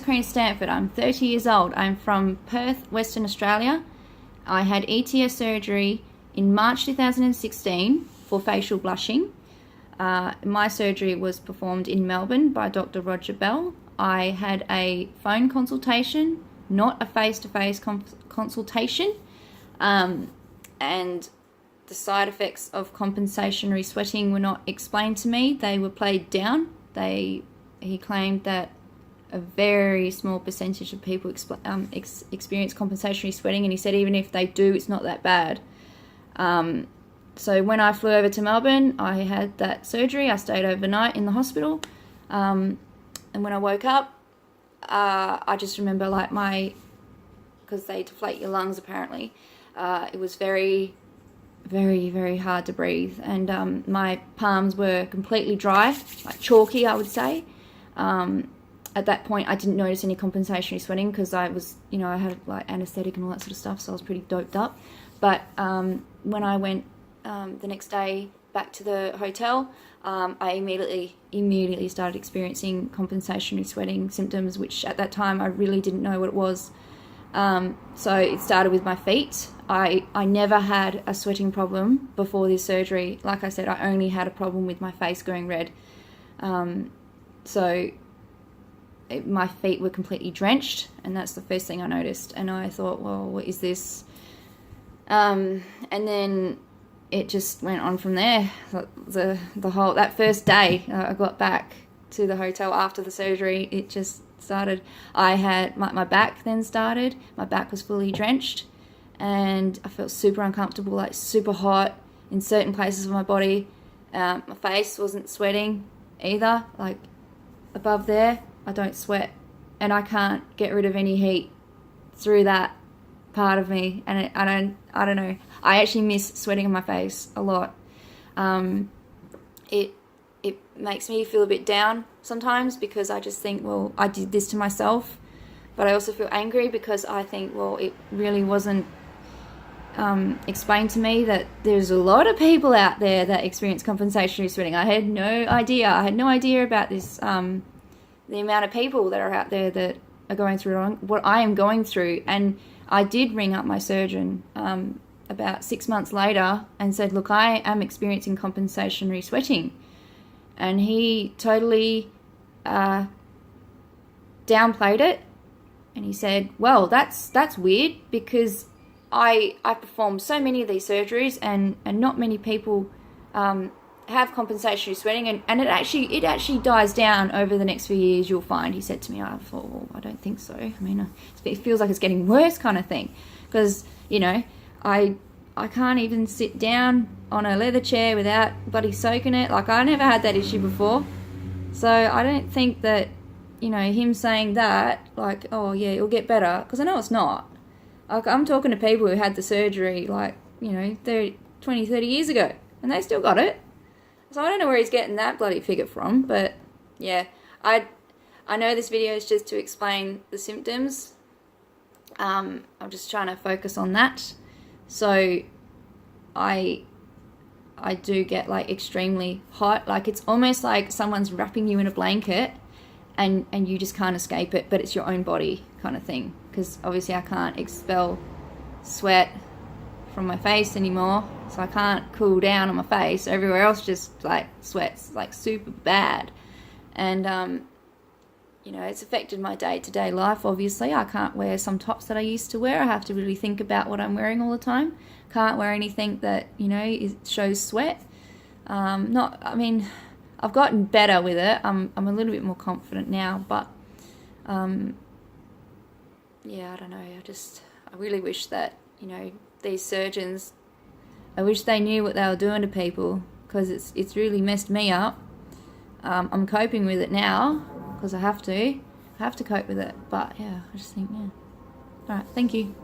Karina Stanford. I'm 30 years old. I'm from Perth, Western Australia. I had ETS surgery in March 2016 for facial blushing. My surgery was performed in Melbourne by Dr. Roger Bell. I had a phone consultation, not a face-to-face consultation, and the side effects of compensatory sweating were not explained to me. They were played down. He claimed that a very small percentage of people experience compensatory sweating, and he said even if they do, it's not that bad. So when I flew over to Melbourne, I had that surgery. I stayed overnight in the hospital, and when I woke up, I just remember because they deflate your lungs apparently, it was very, very, very hard to breathe, and my palms were completely dry, like chalky, I would say. At that point, I didn't notice any compensatory sweating because I was, I had like anesthetic and all that sort of stuff, so I was pretty doped up. But when I went the next day back to the hotel, I immediately started experiencing compensatory sweating symptoms, which at that time I really didn't know what it was. So it started with my feet. I never had a sweating problem before this surgery. Like I said, I only had a problem with my face going red. My feet were completely drenched, and that's the first thing I noticed. And I thought, well, what is this? And then it just went on from there. That first day I got back to the hotel after the surgery, it just started. I had my back then started. My back was fully drenched, and I felt super uncomfortable, like super hot in certain places of my body. My face wasn't sweating either, like above there. I don't sweat, and I can't get rid of any heat through that part of me, and I don't know. I actually miss sweating on my face a lot. It makes me feel a bit down sometimes because I just think, well, I did this to myself, but I also feel angry because I think, well, it really wasn't explained to me that there's a lot of people out there that experience compensatory sweating. I had no idea. I had no idea about this. The amount of people that are out there that are going through what I am going through. And I did ring up my surgeon about 6 months later and said, look, I am experiencing compensatory sweating. And he totally downplayed it. And he said, well, that's weird because I performed so many of these surgeries and not many people have compensatory sweating, and it actually dies down over the next few years, you'll find. He said to me. I thought, well, I don't think so. I mean, it feels like it's getting worse kind of thing, because I can't even sit down on a leather chair without bloody soaking it. Like, I never had that issue before, so I don't think that him saying that, like, oh yeah, it'll get better, because I know it's not. Like, I'm talking to people who had the surgery 20, 30 years ago, and they still got it. So I don't know where he's getting that bloody figure from, but yeah, I know this video is just to explain the symptoms. I'm just trying to focus on that. So I do get like extremely hot, like it's almost like someone's wrapping you in a blanket and you just can't escape it, but it's your own body kind of thing, because obviously I can't expel sweat from my face anymore, so I can't cool down on my face. Everywhere else just like sweats like super bad, and it's affected my day-to-day life. Obviously I can't wear some tops that I used to wear. I have to really think about what I'm wearing all the time. Can't wear anything that shows sweat. I've gotten better with it. I'm a little bit more confident now, but yeah, I don't know. I really wish that these surgeons, I wish they knew what they were doing to people, because it's really messed me up. I'm coping with it now because I have to cope with it, but yeah, I just think, yeah. All right, thank you.